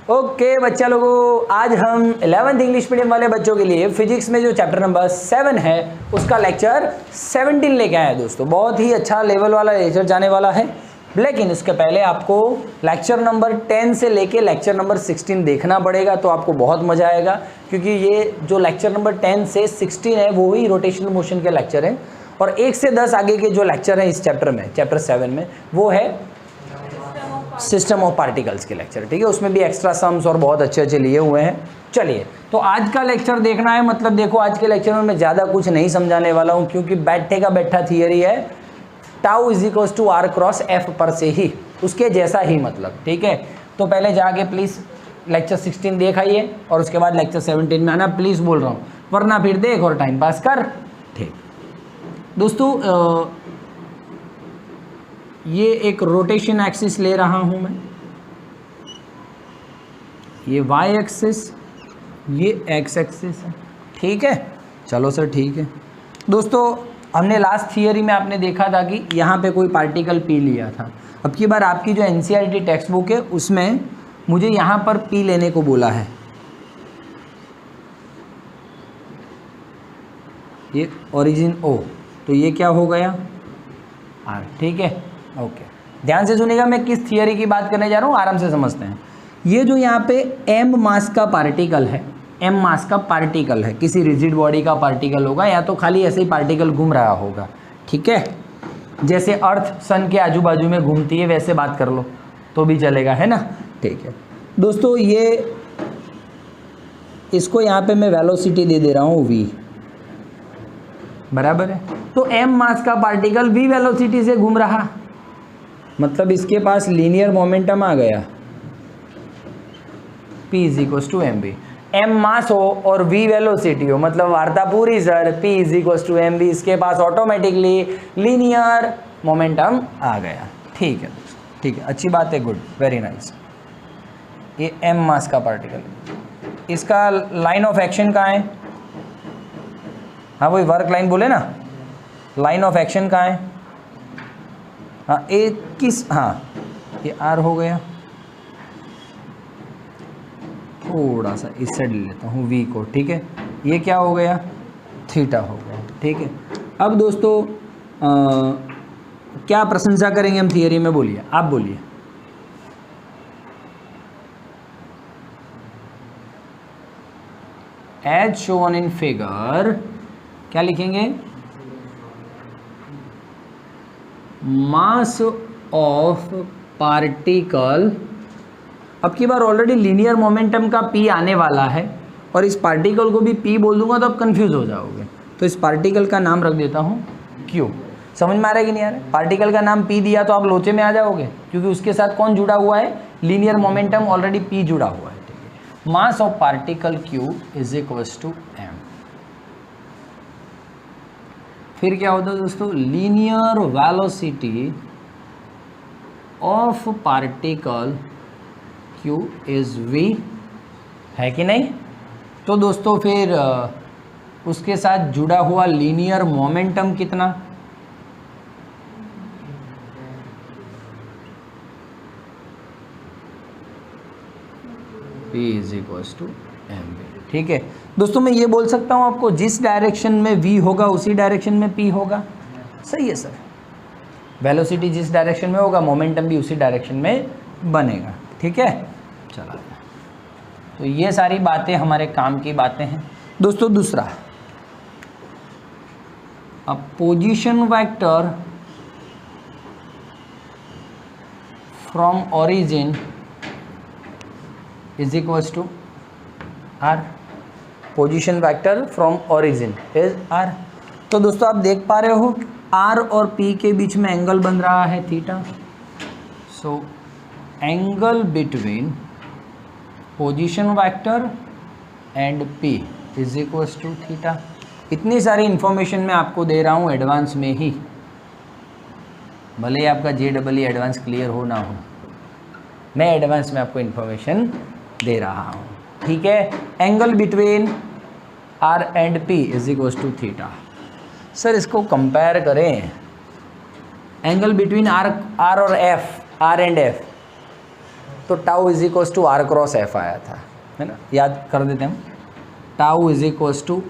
Okay बच्चा लोगों, आज हम 11th इंग्लिश मीडियम वाले बच्चों के लिए फिजिक्स में जो चैप्टर नंबर 7 है उसका लेक्चर 17 लेके आए हैं दोस्तों। बहुत ही अच्छा लेवल वाला लेक्चर जाने वाला है, लेकिन उसके पहले आपको लेक्चर नंबर 10 से लेके लेक्चर नंबर 16 देखना पड़ेगा, तो आपको बहुत मजा आएगा। क्योंकि ये जो लेक्चर नंबर 10 से 16 है वो ही रोटेशनल मोशन के लेक्चर हैं, और 1 से 10 आगे के जो लेक्चर हैं इस चैप्टर में, चैप्टर 7 में, वो है सिस्टम ऑफ पार्टिकल्स के लेक्चर। ठीक है, उसमें भी एक्स्ट्रा सम्स और बहुत अच्छे अच्छे लिए हुए हैं। चलिए, तो आज का लेक्चर देखना है, मतलब देखो आज के लेक्चर में मैं ज़्यादा कुछ नहीं समझाने वाला हूँ, क्योंकि बैठे का बैठा थियरी है, tau is equals to R cross F पर से ही, उसके जैसा ही मतलब। ठीक है, तो पहले जाके प्लीज़ लेक्चर 16 देख आइए और उसके बाद लेक्चर 17 में आना, प्लीज़ बोल रहा हूँ, वरना फिर देख और टाइम पास कर। ठीक दोस्तों, ये एक रोटेशन एक्सिस ले रहा हूं मैं, ये वाई एक्सिस, ये एक्स एक्सिस है। ठीक है, चलो सर ठीक है। दोस्तों, हमने लास्ट थियरी में आपने देखा था कि यहाँ पे कोई पार्टिकल पी लिया था। अब की बार आपकी जो एनसीईआरटी टेक्स्ट बुक है उसमें मुझे यहाँ पर पी लेने को बोला है, ये ओरिजिन ओ, तो ये क्या हो गया आर। ठीक है, ओके, ध्यान से सुनिएगा, मैं किस थियरी की बात करने जा रहा हूँ, आराम से समझते हैं। ये जो यहाँ पे m मास का पार्टिकल है, m मास का पार्टिकल है, किसी रिजिड बॉडी का पार्टिकल होगा, या तो खाली ऐसे ही पार्टिकल घूम रहा होगा। ठीक है, जैसे अर्थ सन के आजू बाजू में घूमती है वैसे बात कर लो तो भी चलेगा, है ना। ठीक है दोस्तों, ये इसको यहाँ पे मैं वेलोसिटी दे रहा हूँ v, बराबर है। तो m मास का पार्टिकल v वेलोसिटी से घूम रहा, मतलब इसके पास लीनियर मोमेंटम आ गया, p is equal to M V. m mass हो और v वेलोसिटी हो, मतलब वार्ता पूरी sir, p is equal to M V, इसके पास ऑटोमेटिकली लीनियर मोमेंटम आ गया। ठीक है, ठीक है, अच्छी बात है, गुड, वेरी नाइस। ये m मास का पार्टिकल, इसका लाइन ऑफ एक्शन कहाँ है? हाँ वही वर्क लाइन बोले ना, लाइन ऑफ एक्शन कहाँ है? हाँ एक किस, हाँ ये आर हो गया, थोड़ा सा इस साइड ले लेता हूँ वी को। ठीक है, ये क्या हो गया? थीटा हो गया। ठीक है, अब दोस्तों क्या प्रशंसा करेंगे हम थियरी में, बोलिए, आप बोलिए। एज शोन इन फिगर, क्या लिखेंगे? मास ऑफ पार्टिकल। अब की बार ऑलरेडी लीनियर मोमेंटम का p आने वाला है, और इस पार्टिकल को भी p बोल दूंगा तो आप कंफ्यूज हो जाओगे, तो इस पार्टिकल का नाम रख देता हूँ q। समझ में आ रहा है कि नहीं आ रहा है? पार्टिकल का नाम p दिया तो आप लोचे में आ जाओगे, क्योंकि उसके साथ कौन जुड़ा हुआ है? लीनियर मोमेंटम ऑलरेडी p जुड़ा हुआ है। ठीक है, mass of particle q is equals to m। फिर क्या होता है दोस्तों? Linear velocity of particle q is v, है कि नहीं? तो दोस्तों फिर उसके साथ जुड़ा हुआ लीनियर मोमेंटम कितना? p is equals to M V. ठीक है दोस्तों, मैं ये बोल सकता हूँ आपको, जिस डायरेक्शन में v होगा उसी डायरेक्शन में p होगा। सही है सर, वेलोसिटी जिस डायरेक्शन में होगा मोमेंटम भी उसी डायरेक्शन में बनेगा। ठीक है, चला, तो ये सारी बातें हमारे काम की बातें हैं दोस्तों। दूसरा, अब position vector from origin is equals to R. Position vector from origin is R. तो दोस्तों आप देख पा रहे हो आर और पी के बीच में एंगल बन रहा है theta. So angle between position vector and P is equals to theta. इतनी सारी इंफॉर्मेशन मैं आपको दे रहा हूँ एडवांस में ही, भले ही आपका JEE एडवांस क्लियर हो ना हो, मैं एडवांस में आपको इंफॉर्मेशन दे रहा हूँ। ठीक है, angle between R and P is equals to theta. Sir इसको कंपेयर करें, एंगल बिटवीन आर और एफ, आर एंड एफ, तो tau is equals to R cross F आया था, है ना, याद कर देते हम, tau is equals to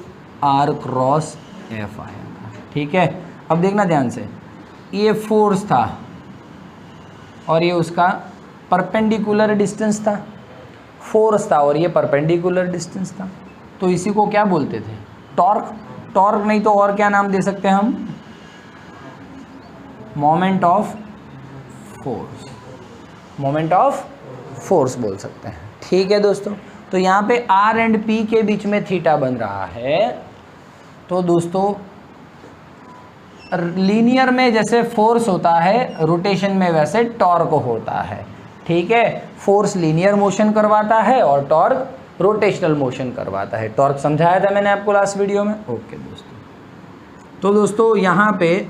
R cross F आया था, ठीक है। अब देखना ध्यान से, ये फोर्स था और ये उसका परपेंडिकुलर डिस्टेंस था, फोर्स था और ये परपेंडिकुलर डिस्टेंस था, तो इसी को क्या बोलते थे, टॉर्क। टॉर्क नहीं तो और क्या नाम दे सकते हैं हम, moment of force, moment of force बोल सकते हैं, ठीक है दोस्तों। तो यहाँ पे आर एंड पी के बीच में थीटा बन रहा है, तो दोस्तों लीनियर में जैसे फोर्स होता है, रोटेशन में वैसे टॉर्क होता है, ठीक है। फोर्स लीनियर मोशन करवाता है और टॉर्क रोटेशनल मोशन करवाता है। टॉर्क समझाया था मैंने आपको लास्ट वीडियो में, ओके दोस्तों। तो दोस्तों यहाँ पे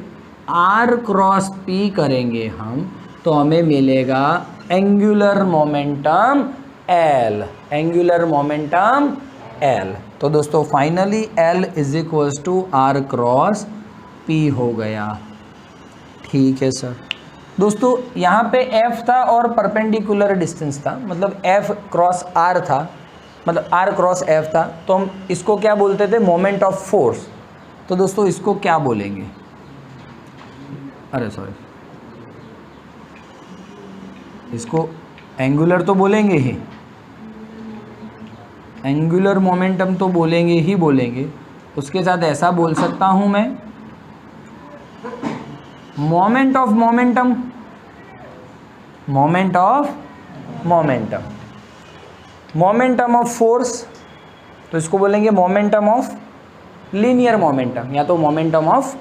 आर क्रॉस पी करेंगे हम तो हमें मिलेगा angular momentum L, angular momentum L. तो दोस्तों finally L is equals to R cross P हो गया, ठीक है सर। दोस्तों यहाँ पे एफ था और परपेंडिकुलर डिस्टेंस था, मतलब एफ क्रॉस आर था, मतलब आर क्रॉस एफ था, तो हम इसको क्या बोलते थे, मोमेंट ऑफ फोर्स। तो दोस्तों इसको क्या बोलेंगे, अरे सॉरी, इसको एंगुलर तो बोलेंगे ही, एंगुलर मोमेंटम तो बोलेंगे ही बोलेंगे, उसके साथ ऐसा बोल सकता हूँ मैं moment of momentum, moment of momentum, momentum of force, तो इसको बोलेंगे मोमेंटम ऑफ लीनियर मोमेंटम, या तो मोमेंटम ऑफ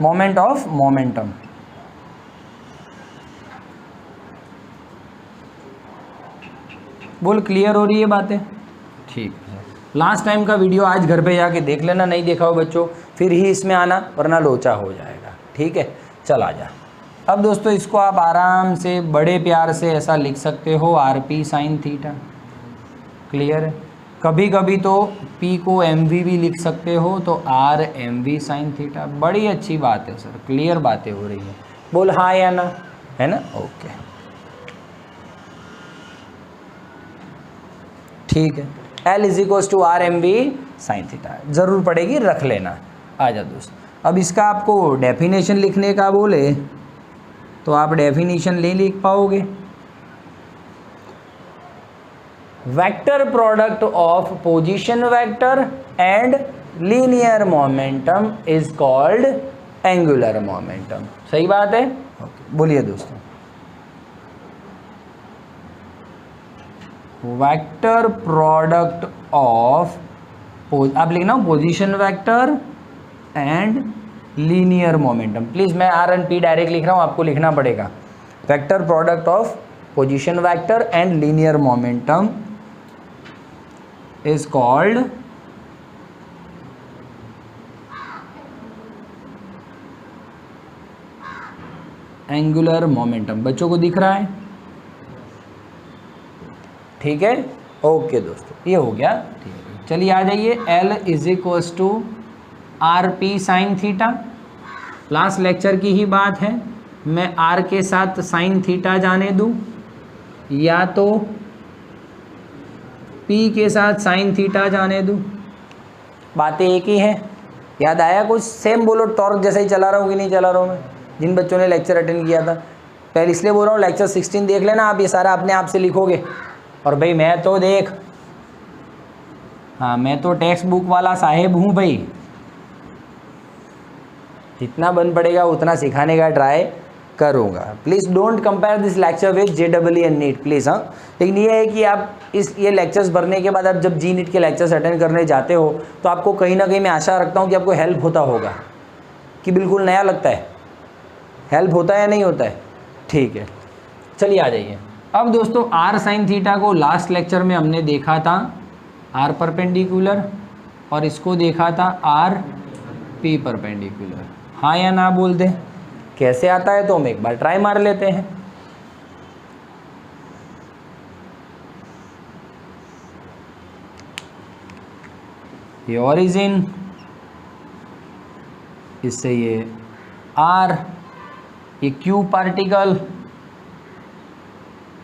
मोमेंटम। बोल क्लियर हो रही है बातें, ठीक है। लास्ट टाइम का वीडियो आज घर पे जाके देख लेना, नहीं देखा हो बच्चों फिर ही इसमें आना, वरना लोचा हो जाएगा, ठीक है। चल आ जा। अब दोस्तों इसको आप आराम से बड़े प्यार से ऐसा लिख सकते हो, are P sine theta, clear है। कभी कभी तो पी को एम वी भी लिख सकते हो, तो R M V sine theta. बड़ी अच्छी बात है सर, क्लियर बातें हो रही है, बोल हाँ या ना, है ना, ओके ठीक है। L is equals to R M V sine theta, ज़रूर पड़ेगी, रख लेना। आ जा दोस्त, अब इसका आपको डेफिनेशन लिखने का बोले तो आप डेफिनेशन नहीं लिख पाओगे। Vector product of position vector and linear momentum is called angular momentum, सही बात है, ओके। बोलिए दोस्तों, वेक्टर प्रोडक्ट ऑफ, आप लिखना position vector and linear momentum. Please मैं आर एंड पी डायरेक्ट लिख रहा हूँ, आपको लिखना पड़ेगा। Vector product of position vector and linear momentum is called angular momentum. बच्चों को दिख रहा है, ठीक है, ओके दोस्तों, ये हो गया, ठीक है। चलिए आ जाइए, L is equals to R P sine theta. Last lecture की ही बात है, मैं आर के साथ साइन थीटा जाने दूं या तो पी के साथ साइन थीटा जाने दूं, बातें एक ही है। याद आया कुछ, सेम बोलो, टॉर्क जैसा ही चला रहा हूँ कि नहीं चला रहा हूँ मैं, जिन बच्चों ने लेक्चर अटेंड किया था। पहले इसलिए बोल रहा हूँ, लेक्चर 16 देख लेना आप, ये सारा अपने आप से लिखोगे। और भाई मैं तो देख, हाँ मैं तो टेक्स्ट बुक वाला साहेब हूँ भाई, जितना बन पड़ेगा उतना सिखाने का ट्राई करूँगा। Please don't compare this lecture with JEE and NEET please, हाँ। लेकिन ये है कि आप ये लेक्चर्स भरने के बाद आप जब जी नीट के लेक्चर्स अटेंड करने जाते हो तो आपको कहीं ना कहीं मैं आशा रखता हूँ कि आपको हेल्प होता होगा, कि बिल्कुल नया लगता है, हेल्प होता है या नहीं होता है, ठीक है। चलिए आ जाइए। अब दोस्तों आर साइन थीटा को लास्ट लेक्चर में हमने देखा था आर परपेंडिकुलर, और इसको देखा था आर पी परपेंडिकुलर, हाँ या ना बोल दे। कैसे आता है तो हम एक बार ट्राई मार लेते हैं। ये ओरिजिन, इससे ये आर, ये क्यू पार्टिकल,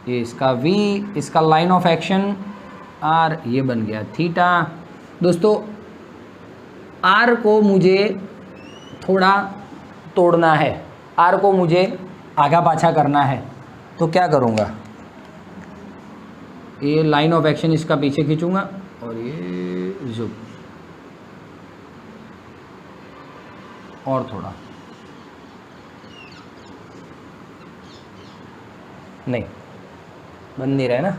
ये इसका v, इसका लाइन ऑफ एक्शन r, ये बन गया थीटा। दोस्तों r को मुझे थोड़ा तोड़ना है, r को मुझे आगा पाछा करना है, तो क्या करूँगा, ये लाइन ऑफ एक्शन इसका पीछे खींचूंगा और ये ज़ूम और थोड़ा, नहीं बन नहीं रहा है ना,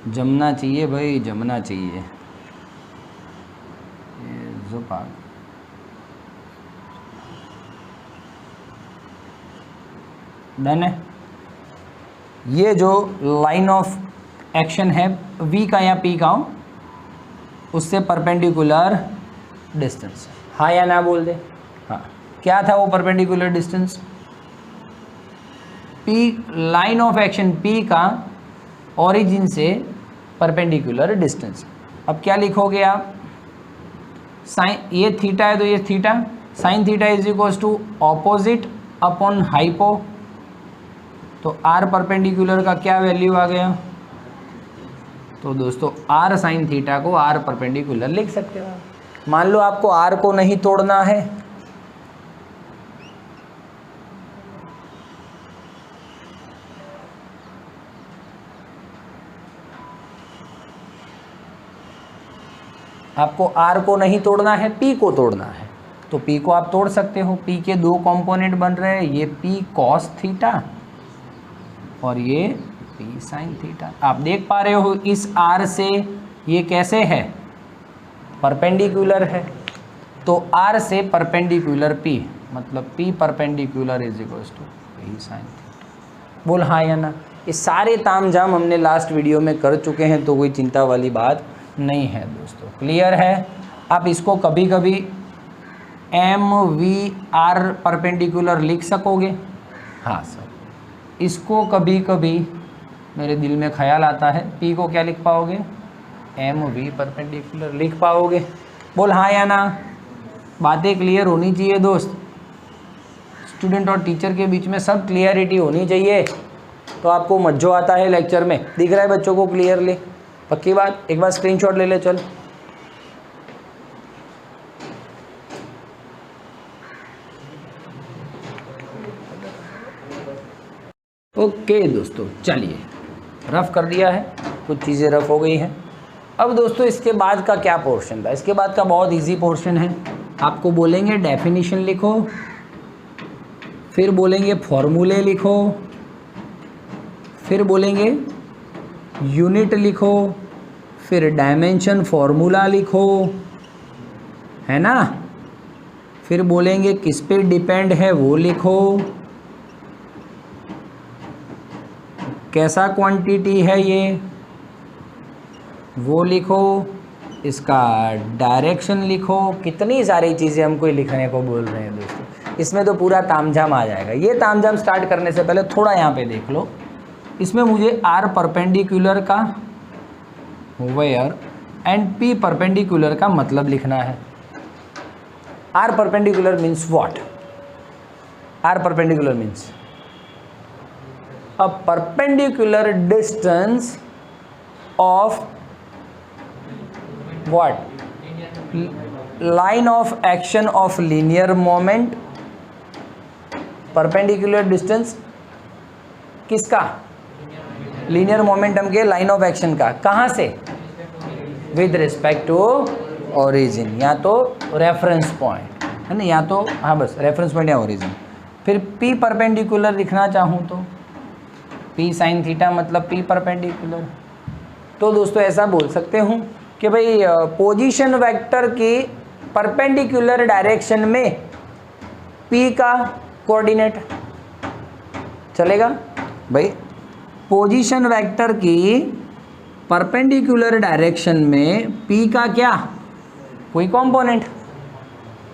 जमना चाहिए भाई, जमना चाहिए। ये ज़ूम आ गया, डन है। ये जो लाइन ऑफ एक्शन है v का या p का हो, उससे परपेंडिकुलर डिस्टेंस, हाँ या ना बोल दे। हाँ, क्या था वो perpendicular distance, p, line of action p का ओरिजिन से परपेंडिकुलर डिस्टेंस। अब क्या लिखोगे आप, साइन, ये थीटा है तो ये theta, sine theta is equals to opposite upon hypo, तो r परपेंडिकुलर का क्या वैल्यू आ गया, तो दोस्तों r साइन थीटा को r परपेंडिकुलर लिख सकते हो। मान लो आपको r को नहीं तोड़ना है, आपको r को नहीं तोड़ना है, p को तोड़ना है, तो p को आप तोड़ सकते हो। p के दो कंपोनेंट बन रहे हैं, ये p cos थीटा और ये p sin थीटा। आप देख पा रहे हो इस r से ये कैसे है, परपेंडिकुलर है, तो r से परपेंडिकुलर p, मतलब p perpendicular is equals to p sin theta. बोल हाँ या ना। ये सारे तामझाम हमने लास्ट वीडियो में कर चुके हैं, तो कोई चिंता वाली बात नहीं है दोस्तों, क्लियर है। आप इसको कभी कभी एम वी आर परपेंडिकुलर लिख सकोगे, हाँ सर। इसको कभी कभी मेरे दिल में ख्याल आता है, पी को क्या लिख पाओगे, एम वी परपेंडिकुलर लिख पाओगे। बोल हाँ या ना। बातें क्लियर होनी चाहिए दोस्त, स्टूडेंट और टीचर के बीच में सब क्लियरिटी होनी चाहिए, तो आपको मज़ो आता है लेक्चर में। दिख रहा है बच्चों को क्लियरली, पक्की बात। एक बार स्क्रीनशॉट ले ले चल। ओके दोस्तों, चलिए रफ़ कर दिया है, कुछ चीज़ें रफ़ हो गई हैं। अब दोस्तों इसके बाद का क्या पोर्शन था, इसके बाद का बहुत इजी पोर्शन है। आपको बोलेंगे डेफिनेशन लिखो, फिर बोलेंगे फॉर्मूले लिखो, फिर बोलेंगे यूनिट लिखो, फिर डायमेंशन फॉर्मूला लिखो, है ना, फिर बोलेंगे किस पे डिपेंड है वो लिखो, कैसा क्वांटिटी है ये वो लिखो, इसका डायरेक्शन लिखो। कितनी सारी चीज़ें हमको लिखने को बोल रहे हैं दोस्तों, इसमें तो पूरा तामझाम आ जाएगा। ये तामझाम स्टार्ट करने से पहले थोड़ा यहाँ पे देख लो, इसमें मुझे आर परपेंडिकुलर का वेयर एंड पी परपेंडिकुलर का मतलब लिखना है। R perpendicular means what, R perpendicular means a perpendicular distance of what, line of action of linear moment। perpendicular distance किसका, लीनियर मोमेंटम के लाइन ऑफ एक्शन का, कहाँ से, विद रिस्पेक्ट टू ओरिजिन, या तो रेफरेंस पॉइंट है ना, या तो हाँ बस रेफरेंस पॉइंट या ओरिजिन। फिर P परपेंडिकुलर लिखना चाहूँ तो P साइन थीटा मतलब P परपेंडिकुलर। तो दोस्तों ऐसा बोल सकते हूँ कि भाई पोजीशन वेक्टर की परपेंडिकुलर डायरेक्शन में P का कोऑर्डिनेट चलेगा। भाई पोजीशन वेक्टर की परपेंडिकुलर डायरेक्शन में P का क्या, कोई कंपोनेंट,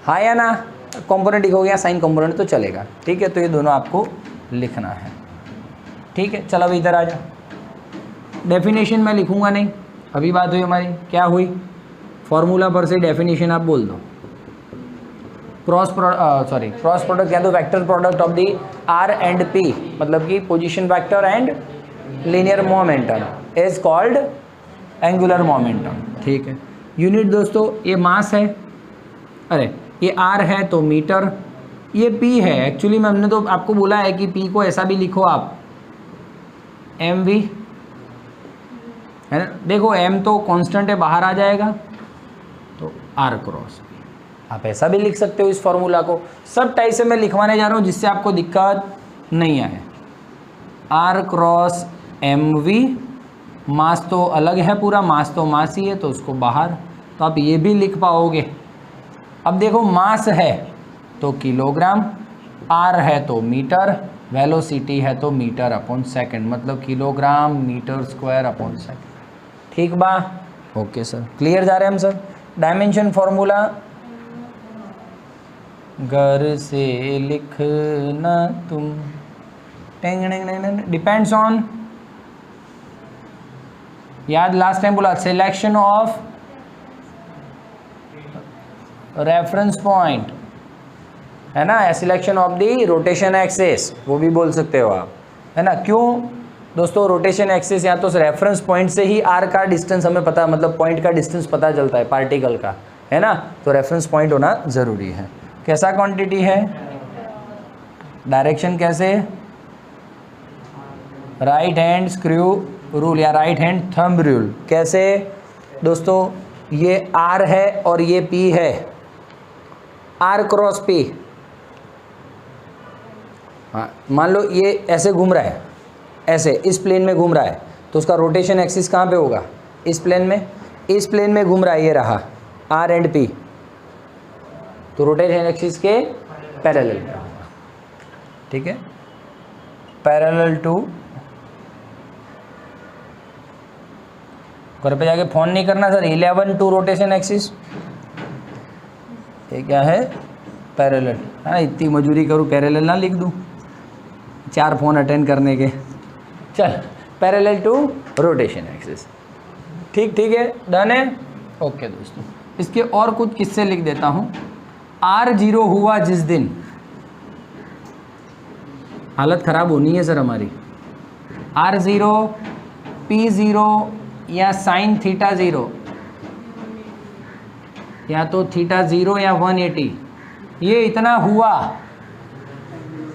हाँ या ना। कंपोनेंट हो गया साइन कंपोनेंट तो चलेगा, ठीक है। तो ये दोनों आपको लिखना है, ठीक है। चलो अब इधर आ जा, डेफिनेशन मैं लिखूंगा नहीं, अभी बात हुई हमारी, क्या हुई, फॉर्मूला पर से डेफिनेशन आप बोल दो। क्रॉस प्रोडक्ट या तो vector product of the R and P, मतलब कि position vector and linear momentum is called angular momentum. ठीक है, यूनिट दोस्तों ये मास है, अरे ये आर है तो मीटर, ये पी है। एक्चुअली में हमने तो आपको बोला है कि पी को ऐसा भी लिखो आप एम वी, है ना। देखो एम तो कांस्टेंट है, बाहर आ जाएगा, तो आर क्रॉस आप ऐसा भी लिख सकते हो इस फॉर्मूला को। सब टाइप से मैं लिखवाने जा रहा हूँ जिससे आपको दिक्कत नहीं आए। आर क्रॉस एम वी, मास तो अलग है पूरा, मास तो मास ही है तो उसको बाहर, तो आप ये भी लिख पाओगे। अब देखो मास है तो किलोग्राम, आर है तो मीटर, वेलोसिटी है तो मीटर अपॉन सेकंड, मतलब kilogram metre square upon second. ठीक बा, ओके सर, क्लियर जा रहे हैं हम सर। डायमेंशन फॉर्मूला घर से लिखना तुम, डिपेंड्स ऑन, याद लास्ट टाइम बोला सिलेक्शन ऑफ रेफरेंस पॉइंट, है ना, selection of the rotation axis, वो भी बोल सकते हो आप, है ना। क्यों दोस्तों, रोटेशन एक्सिस या तो रेफरेंस पॉइंट से ही आर का डिस्टेंस हमें पता, मतलब पॉइंट का डिस्टेंस पता चलता है पार्टिकल का, है ना, तो रेफरेंस पॉइंट होना ज़रूरी है। कैसा क्वांटिटी है, डायरेक्शन कैसे, राइट हैंड स्क्रू रूल या राइट हैंड थंब रूल। कैसे दोस्तों, ये आर है और ये पी है, आर क्रॉस पी, हाँ मान लो ये ऐसे घूम रहा है, ऐसे इस प्लेन में घूम रहा है, तो उसका रोटेशन एक्सिस कहाँ पे होगा, इस प्लेन में, इस प्लेन में घूम रहा है, ये रहा आर एंड पी, तो रोटेशन एक्सिस के पैरेलल में होगा। ठीक है, पैरेलल टू, घर पे जाके फ़ोन नहीं करना सर, 11 टू रोटेशन एक्सिस, ये क्या है पैरेलल, हाँ इतनी मजूरी करूँ पैरेलल ना लिख दूँ, 4 फ़ोन अटेंड करने के। चल, पैरेलल टू रोटेशन एक्सिस, ठीक है, डन है, ओके दोस्तों। इसके और कुछ किस्से लिख देता हूँ। R0 हुआ जिस दिन, हालत ख़राब होनी है सर हमारी। R0, P0 या साइन थीटा 0, या तो थीटा 0 या 180, ये इतना हुआ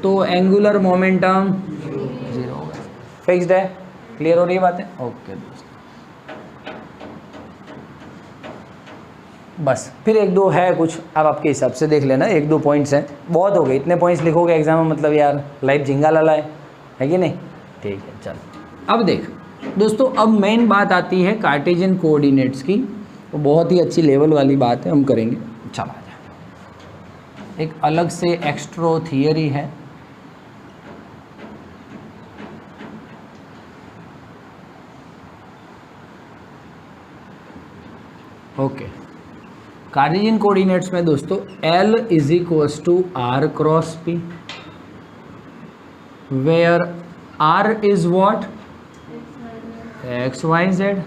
तो एंगुलर मोमेंटम 0 होगा। फिक्स्ड है, क्लियर हो रही है बातें, ओके दोस्तों। बस फिर 1-2 है कुछ, अब आपके हिसाब से देख लेना, 1-2 पॉइंट्स हैं, बहुत हो गए, इतने पॉइंट्स लिखोगे एग्जाम में मतलब यार लाइफ झिंगा लाला है कि नहीं। ठीक है, चल अब देख दोस्तों, अब मेन बात आती है कार्टेशियन कोऑर्डिनेट्स की, तो बहुत ही अच्छी लेवल वाली बात है, हम करेंगे। चला जाए, एक अलग से एक्स्ट्रो थियरी है, ओके। कार्टेशियन कोऑर्डिनेट्स में दोस्तों L is equals to R cross P, where R is what, X Y Z,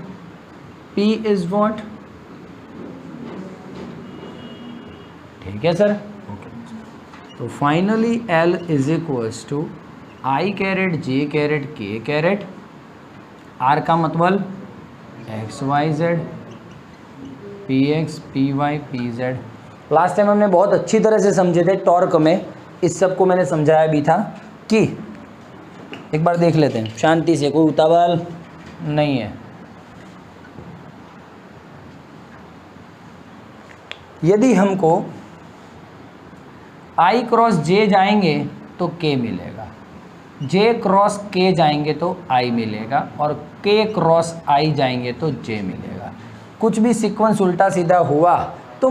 P is what, ठीक है सर, ओके। तो finally L is equals to I caret J caret K caret, R का मतलब X Y Z, P X P Y P Z. Last time हमने बहुत अच्छी तरह से समझे थे टॉर्क में, इस सब को मैंने समझाया भी था कि एक बार देख लेते हैं शांति से, कोई उतावल नहीं है। यदि हमको I क्रॉस J जाएंगे तो K मिलेगा, J क्रॉस K जाएंगे तो I मिलेगा, और K क्रॉस I जाएंगे तो J मिलेगा। कुछ भी सीक्वेंस उल्टा सीधा हुआ तो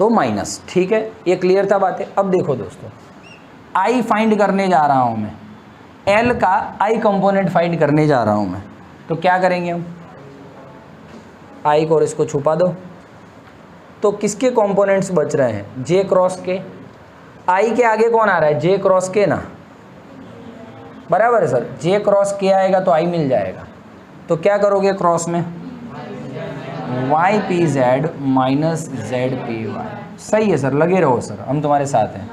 माइनस, ठीक है, ये क्लियर था बातें। अब देखो दोस्तों, I फाइंड करने जा रहा हूँ मैं, L का I कंपोनेंट फाइंड करने जा रहा हूँ मैं, तो क्या करेंगे हम, I को और इसको छुपा दो, तो किसके कंपोनेंट्स बच रहे हैं, J क्रॉस के। I के आगे कौन आ रहा है, J क्रॉस के ना, बराबर है सर, J क्रॉस के आएगा तो I मिल जाएगा। तो क्या करोगे क्रॉस में, Y P Z minus Z P Y. सही है सर, लगे रहो सर, हम तुम्हारे साथ हैं।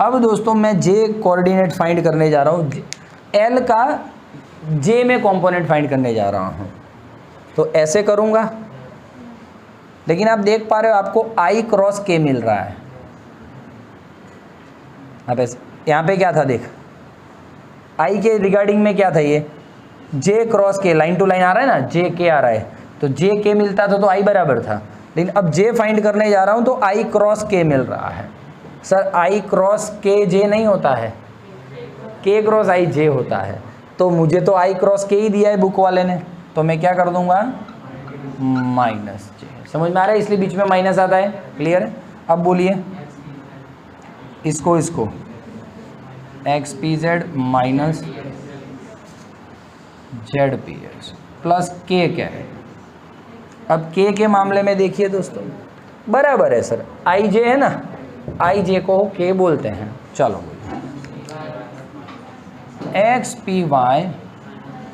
अब दोस्तों मैं जे कोऑर्डिनेट फाइंड करने जा रहा हूँ, एल का जे में कंपोनेंट फाइंड करने जा रहा हूँ, तो ऐसे करूँगा, लेकिन आप देख पा रहे हो आपको आई क्रॉस के मिल रहा है। अब ऐसे यहाँ पे क्या था, देख आई के रिगार्डिंग में क्या था, ये जे क्रॉस के, लाइन टू लाइन आ रहा है ना, जे के आ रहा है, तो जे के मिलता था तो आई बराबर था, लेकिन अब जे फाइंड करने जा रहा हूँ तो आई क्रॉस के मिल रहा है। सर आई क्रॉस के जे नहीं होता है, के क्रॉस आई जे होता है, तो मुझे तो आई क्रॉस के ही दिया है बुक वाले ने, तो मैं क्या कर दूंगा, माइनस जे। समझ में आ रहा है, इसलिए बीच में माइनस आता है। क्लियर है? अब बोलिए इसको x P Z minus Z P x plus के कैरेट। अब के के मामले में देखिए दोस्तों, बराबर है सर, आई जे है ना, आई जे को के बोलते हैं। चलो X P Y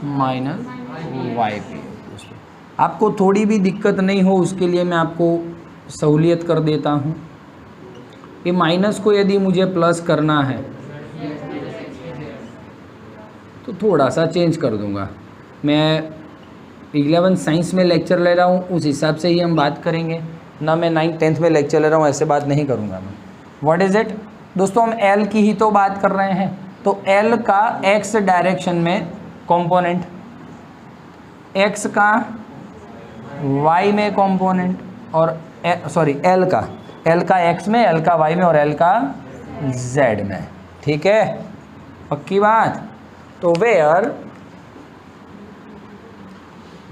minus Y P. आपको थोड़ी भी दिक्कत नहीं हो उसके लिए मैं आपको सहूलियत कर देता हूँ। ये माइनस को यदि मुझे प्लस करना है तो थोड़ा सा चेंज कर दूंगा। मैं 11 साइंस में लेक्चर ले रहा हूँ, उस हिसाब से ही हम बात करेंगे ना। मैं 9th 10th में लेक्चर ले रहा हूँ, ऐसे बात नहीं करूँगा मैं। व्हाट इज़ इट दोस्तों, हम एल की ही तो बात कर रहे हैं, तो एल का एक्स डायरेक्शन में कंपोनेंट, एक्स का वाई में कंपोनेंट, और सॉरी एल का एक्स में, एल का वाई में, और एल का जेड में। ठीक है, पक्की बात। तो वेयर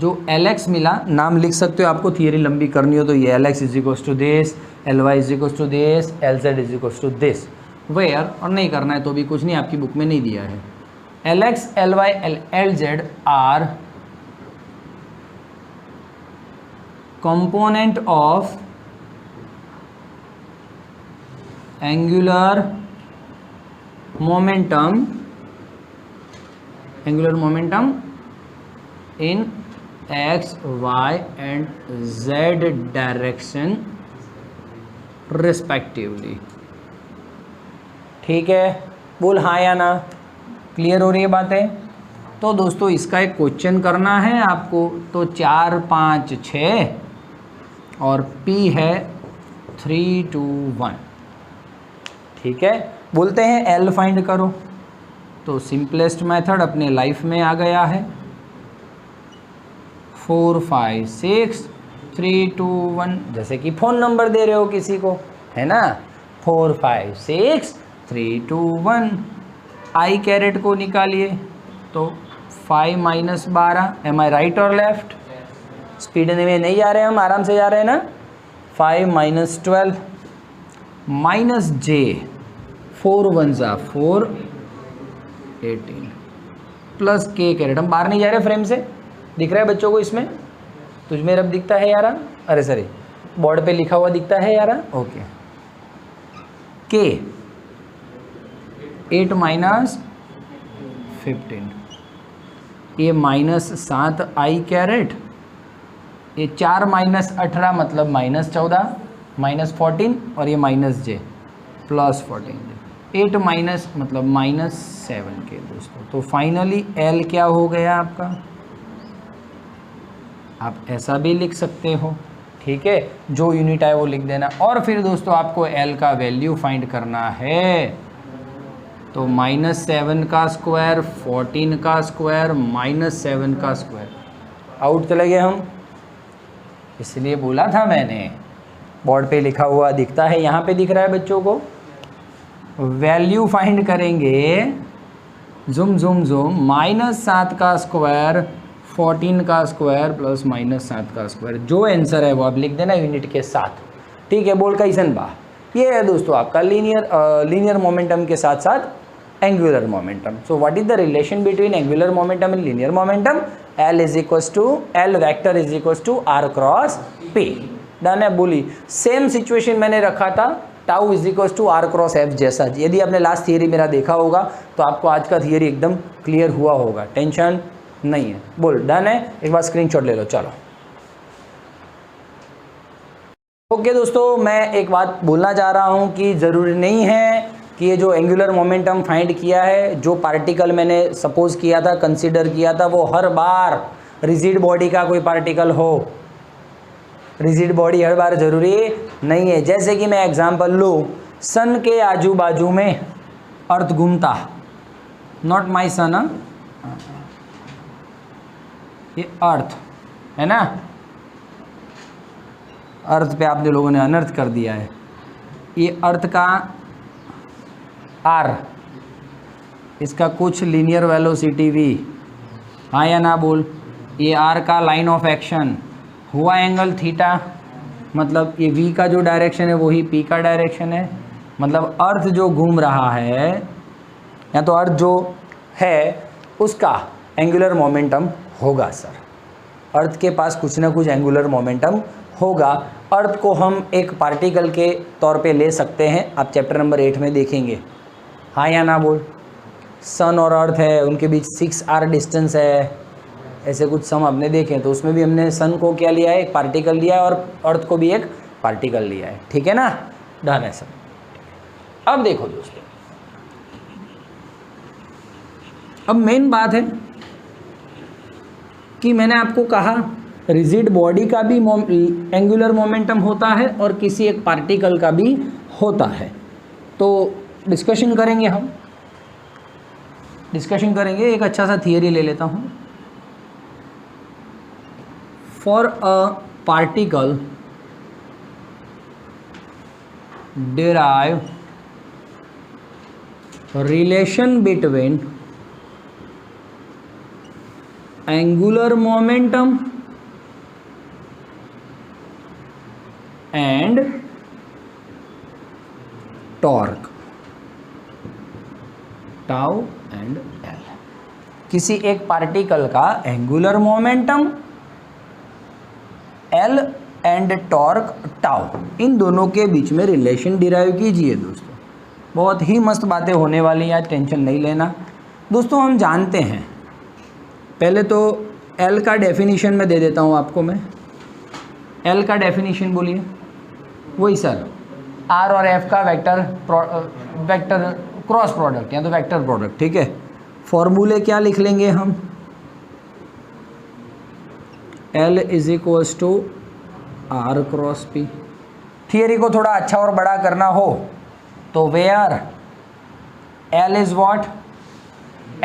जो एल एक्स मिला, नाम लिख सकते हो, आपको थियरी लंबी करनी हो तो ये L X is equals to this, L Y is equals to this, L Z is equals to this. Where, और नहीं करना है तो भी कुछ नहीं, आपकी बुक में नहीं दिया है। L X, L Y, L Z are component of angular momentum in x, y and z direction respectively। ठीक है, बोल हाँ या ना, क्लियर हो रही है बातें। तो दोस्तों इसका एक क्वेश्चन करना है आपको, तो 4 5 6 और P है 3 2 1। ठीक है, बोलते हैं L फाइंड करो, तो सिंपलेस्ट मेथड अपने लाइफ में आ गया है। 4 5 6 3 2 1, जैसे कि फ़ोन नंबर दे रहे हो किसी को, है ना, 4 5 6 3 2 1। आई कैरेट को निकालिए, तो 5 - 12, एम आई राइट और लेफ्ट? स्पीड में नहीं जा रहे हम, आराम से जा रहे हैं ना। 5 - 12 माइनस जे, 4 1 जा 4 18 प्लस के कैरेट। हम बाहर नहीं जा रहे फ्रेम से, दिख रहा है बच्चों को इसमें? तुझ में रब दिखता है यारा? अरे सॉरी, बोर्ड पे लिखा हुआ दिखता है यारा? ओके। के 8 - 15, ये -7 आई कैरेट, ये 4 - 18 मतलब -14 -14, और ये माइनस जे प्लस 14, 8 माइनस मतलब -7 के दोस्तों। तो फाइनली एल क्या हो गया आपका, आप ऐसा भी लिख सकते हो। ठीक है, जो यूनिट है वो लिख देना। और फिर दोस्तों आपको एल का वैल्यू फाइंड करना है, तो -7 का स्क्वायर, 14 का स्क्वायर, -7 का स्क्वायर। आउट चले गए हम, इसलिए बोला था मैंने, बोर्ड पे लिखा हुआ दिखता है, यहाँ पे दिख रहा है बच्चों को। वैल्यू फाइंड करेंगे, जुम जुम जुम, -7 का स्क्वायर, 14 का स्क्वायर प्लस -7 का स्क्वायर। जो आंसर है वो आप लिख देना यूनिट के साथ। ठीक है, बोल कैसन बा। ये है दोस्तों आपका लीनियर मोमेंटम के साथ साथ angular momentum. So what is the relation between angular momentum and linear momentum? L vector is equals to R cross P। Done है, बोली। सेम सिचुएशन मैंने रखा था, tau is equals to R cross F जैसा। यदि आपने last theory मेरा देखा होगा तो आपको आज का थियरी एकदम क्लियर हुआ होगा, टेंशन नहीं है। बोल डन है, एक बार स्क्रीनशॉट ले लो। चलो ओके दोस्तों, मैं एक बात बोलना चाह रहा हूँ कि ज़रूरी नहीं है कि ये जो एंगुलर मोमेंटम फाइंड किया है, जो पार्टिकल मैंने सपोज किया था, कंसीडर किया था, वो हर बार रिजिड बॉडी का कोई पार्टिकल हो। रिजिड बॉडी हर बार जरूरी नहीं है। जैसे कि मैं एग्जांपल लूँ, सन के आजू बाजू में अर्थ घूमता, नॉट माई सन, ये अर्थ है ना, अर्थ पे आपने लोगों ने अनर्थ कर दिया है। ये अर्थ का आर, इसका कुछ लीनियर वेलोसिटी वी, हाँ या ना बोल। ये आर का लाइन ऑफ एक्शन हुआ एंगल थीटा, मतलब ये वी का जो डायरेक्शन है वही पी का डायरेक्शन है। मतलब अर्थ जो घूम रहा है, या तो अर्थ जो है उसका एंगुलर मोमेंटम होगा सर। अर्थ के पास कुछ ना कुछ एंगुलर मोमेंटम होगा। अर्थ को हम एक पार्टिकल के तौर पे ले सकते हैं, आप चैप्टर नंबर 8 में देखेंगे, हाँ या ना बोल। सन और अर्थ है, उनके बीच 6r डिस्टेंस है, ऐसे कुछ सम आपने देखे, तो उसमें भी हमने सन को क्या लिया है, एक पार्टिकल लिया है, और अर्थ को भी एक पार्टिकल लिया है। ठीक है ना, डन है सर। अब देखो दोस्तों, अब मेन बात है कि मैंने आपको कहा रिजिड बॉडी का भी एंगुलर मोमेंटम होता है और किसी एक पार्टिकल का भी होता है। तो डिस्कशन करेंगे, हम डिस्कशन करेंगे। एक अच्छा सा थियरी ले लेता हूँ। For a particle derive relation between angular momentum and torque, tau and L। किसी एक पार्टिकल का angular momentum, L and torque tau, इन दोनों के बीच में रिलेशन डिराइव कीजिए दोस्तों। बहुत ही मस्त बातें होने वाली हैं, आज टेंशन नहीं लेना दोस्तों। हम जानते हैं, पहले तो L का डेफिनेशन में दे देता हूँ आपको मैं। L का डेफिनेशन बोलिए, वही सर, R और F का वेक्टर क्रॉस प्रोडक्ट या तो वेक्टर प्रोडक्ट। ठीक है, फॉर्मूले क्या लिख लेंगे हम, L is equals to R cross P। Theory को थोड़ा अच्छा और बड़ा करना हो तो where L is what,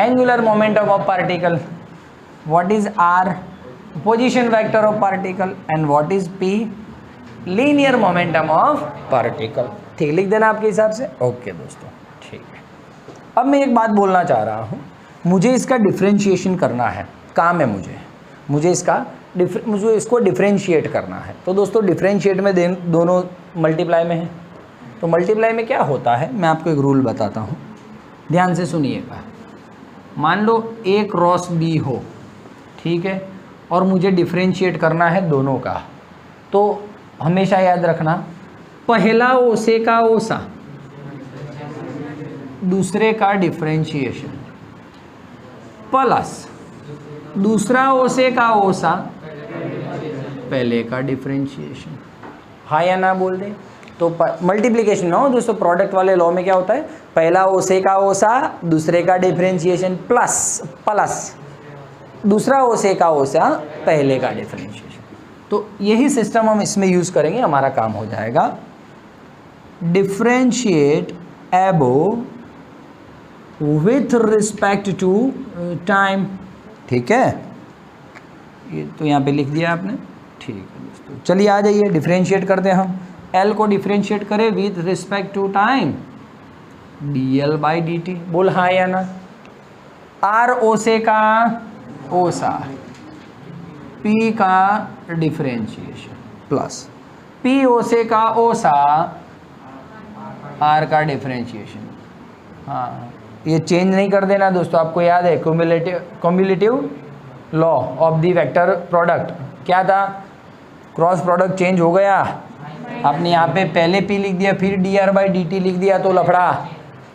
angular momentum of particle, what is R, position vector of particle, and what is P, linear momentum of particle. ठीक, लिख देना आपके हिसाब से। ओके दोस्तों, ठीक है। अब मैं एक बात बोलना चाह रहा हूँ, मुझे इसका डिफ्रेंशिएशन करना है, काम है मुझे इसको डिफ्रेंशिएट करना है। तो दोस्तों डिफ्रेंशिएट में दोनों मल्टीप्लाई में है, तो मल्टीप्लाई में क्या होता है, मैं आपको एक रूल बताता हूँ, ध्यान से सुनिएगा। मान लो A क्रॉस B हो, ठीक है, और मुझे डिफ्रेंशिएट करना है दोनों का, तो हमेशा याद रखना, पहला ओसे का ओसा, दूसरे का डिफ्रेंशिएशन, प्लस दूसरा ओसे का ओसा, पहले का डिफ्रेंशिएशन। हाँ या ना बोल दे तो मल्टीप्लिकेशन ना हो दोस्तों, प्रोडक्ट वाले लॉ में क्या होता है, पहला ओसे का ओसा, दूसरे का डिफ्रेंशिएशन, प्लस दूसरा ओसे का ओसा, पहले का डिफ्रेंशिएशन। तो यही सिस्टम हम इसमें यूज करेंगे, हमारा काम हो जाएगा डिफ्रेंशिएट एबो विथ रिस्पेक्ट टू टाइम। ठीक है, ये तो यहाँ पे लिख दिया आपने। ठीक है दोस्तों, चलिए आ जाइए, डिफ्रेंशिएट करते हैं हम। L को डिफ्रेंशिएट करें with respect to time, dl by dt। बोल हाँ या ना। R ओसे का ओसा, P का डिफ्रेंशिएशन, प्लस P ओसे का ओसा, R का डिफ्रेंशिएशन। हाँ, ये चेंज नहीं कर देना दोस्तों, आपको याद है cumulative law of the vector product क्या था, क्रॉस प्रोडक्ट चेंज हो गया, आपने यहाँ पे पहले P लिख दिया, फिर dr बाई dt लिख दिया, तो लफड़ा,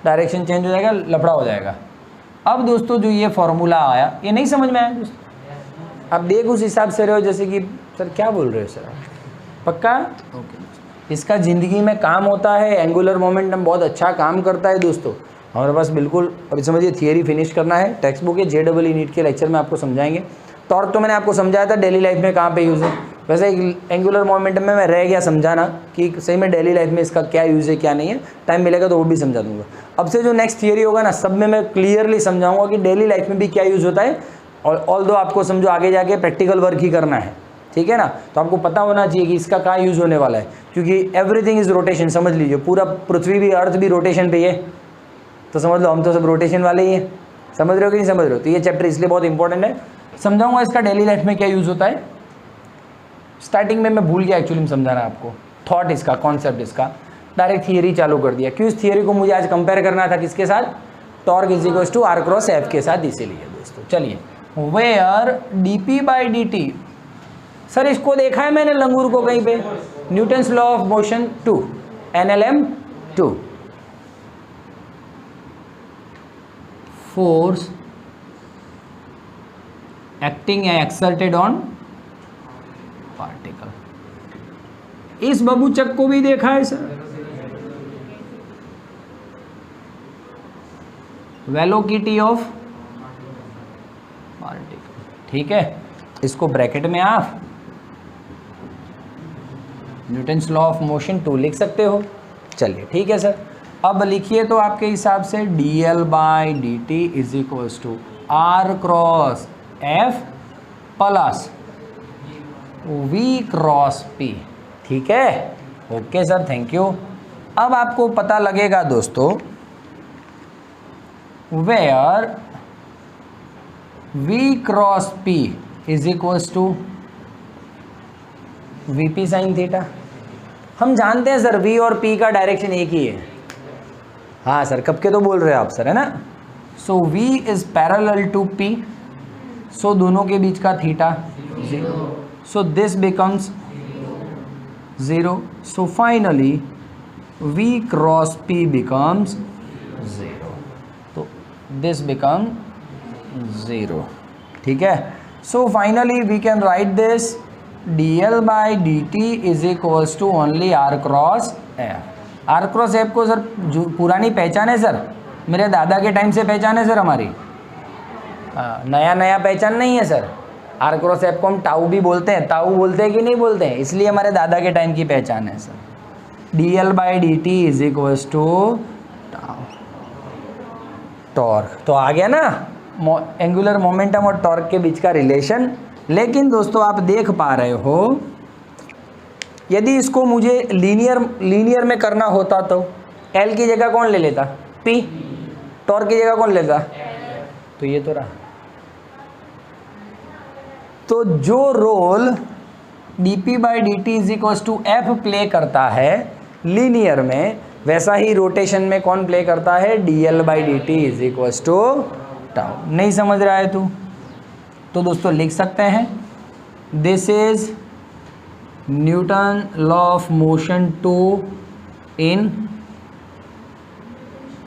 डायरेक्शन चेंज हो जाएगा, लफड़ा हो जाएगा। अब दोस्तों जो ये फॉर्मूला आया, ये नहीं समझ में आया दोस्तों, आप देख उस हिसाब से रहे हो जैसे कि सर क्या बोल रहे हो सर, पक्का? ओके, इसका ज़िंदगी में काम होता है। एंगुलर मोमेंटम बहुत अच्छा काम करता है दोस्तों। हमारे पास बिल्कुल अभी समझिए थियरी फिनिश करना है, टेक्स्ट बुक है, JEE नीट के लेक्चर में आपको समझाएंगे। टॉर्क तो मैंने आपको समझाया था डेली लाइफ में कहाँ पे यूज़ है। वैसे एंगुलर मोमेंटम में मैं रह गया समझाना कि सही में डेली लाइफ में इसका क्या यूज़ है क्या नहीं है, टाइम मिलेगा तो वो भी समझा दूंगा। अब से जो नेक्स्ट थियरी होगा ना, सब में मैं क्लियरली समझाऊंगा कि डेली लाइफ में भी क्या यूज़ होता है। और ऑल दो आपको समझो आगे जाके प्रैक्टिकल वर्क ही करना है, ठीक है ना। तो आपको पता होना चाहिए कि इसका कहाँ यूज़ होने वाला है, क्योंकि एवरीथिंग इज़ रोटेशन। समझ लीजिए पूरा पृथ्वी भी, अर्थ भी रोटेशन पे ही है, तो समझ लो हम तो सब रोटेशन वाले ही हैं। समझ रहे हो कि नहीं समझ रहे हो? तो ये चैप्टर इसलिए बहुत इंपॉर्टेंट है। समझाऊंगा इसका डेली लाइफ में क्या यूज़ होता है। स्टार्टिंग में मैं भूल गया एक्चुअली में समझाना आपको, थॉट इसका, कॉन्सेप्ट इसका, डायरेक्ट थियरी चालू कर दिया। क्यों? इस थियरी को मुझे आज कंपेयर करना था किसके साथ? Torque is equals to R cross F के साथ, इसीलिए दोस्तों। चलिए, वेयर dp/dt, सर इसको देखा है मैंने लंगूर को कहीं पे, Newton's law of motion 2, NLM 2, force acting exerted on particle. इस बबूचक को भी देखा है सर, वेलोसिटी ऑफ पार्टिकल, ठीक है। इसको ब्रैकेट में आप न्यूटन्स लॉ ऑफ मोशन 2 लिख सकते हो। चलिए ठीक है सर, अब लिखिए तो आपके हिसाब से dl/dt is equals to R cross F plus V cross P, ठीक है। Okay sir, thank you. अब आपको पता लगेगा दोस्तों, where V cross P is equals to VP sine theta. हम जानते हैं सर V और P का डायरेक्शन एक ही है। हाँ सर, कब के तो बोल रहे हो आप सर, है ना। So V is parallel to P, so दोनों के बीच का theta 0, so this becomes 0, so finally V cross P becomes 0, तो दिस बिकम 0, ठीक है। So finally we can write this dl/dt is equals to only R cross F। R cross F को sir जो पुरानी पहचान है सर, मेरे दादा के टाइम से पहचान है सर हमारी, नया नया पहचान नहीं है सर। R क्रॉस F को हम टाउ भी बोलते हैं, ताऊ बोलते हैं कि नहीं बोलते हैं, इसलिए हमारे दादा के टाइम की पहचान है sir. dl/dt is equals to torque. तो आ गया ना एंगुलर मोमेंटम और टॉर्क के बीच का रिलेशन। लेकिन दोस्तों आप देख पा रहे हो, यदि इसको मुझे लीनियर में करना होता तो L की जगह कौन ले लेता? P। टॉर्क की जगह कौन लेता? तो ये तो रहा। तो जो role dp/dt is equals to F play करता है लीनियर में, वैसा ही रोटेशन में कौन प्ले करता है? dl/dt is equals to tau. नहीं समझ रहा है तू तो दोस्तों लिख सकते हैं, this is Newton law of motion 2 in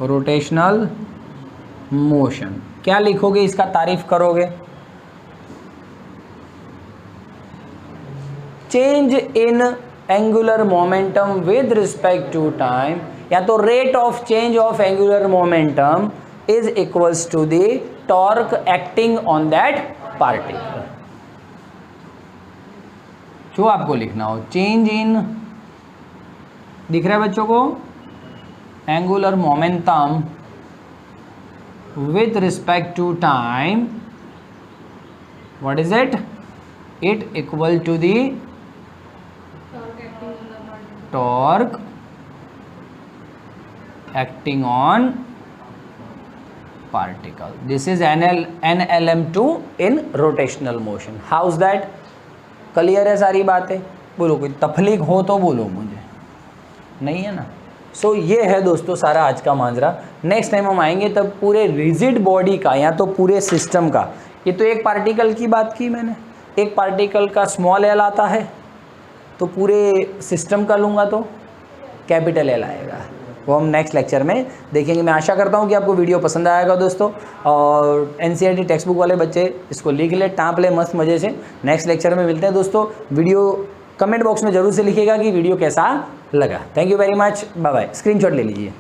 rotational motion. क्या लिखोगे? इसका तारीफ करोगे। Change in angular momentum with respect to time, या तो rate of change of angular momentum is equals to the torque acting on that particle. जो आपको लिखना हो, चेंज इन, दिख रहा है बच्चों को, angular momentum with respect to time, what is it? It equal to the torque acting on particle. This is NLM2 in rotational motion. How's that? Clear है सारी बातें? बोलो, कोई तफलीक हो तो बोलो, मुझे नहीं है ना। सो ये है दोस्तों सारा आज का मांजरा। नेक्स्ट टाइम हम आएंगे तब पूरे रिजिड बॉडी का या तो पूरे सिस्टम का, ये तो एक पार्टिकल की बात की मैंने, एक पार्टिकल का स्मॉल एल आता है, तो पूरे सिस्टम का लूँगा तो कैपिटल एल आएगा। वो हम नेक्स्ट लेक्चर में देखेंगे। मैं आशा करता हूँ कि आपको वीडियो पसंद आएगा दोस्तों, और NCERT टेक्स्ट बुक वाले बच्चे इसको लिख ले, टाँप ले मस्त मज़े से। नेक्स्ट लेक्चर में मिलते हैं दोस्तों। वीडियो कमेंट बॉक्स में ज़रूर से लिखिएगा कि वीडियो कैसा लगा। Thank you very much, bye bye. Screenshot ले लीजिए।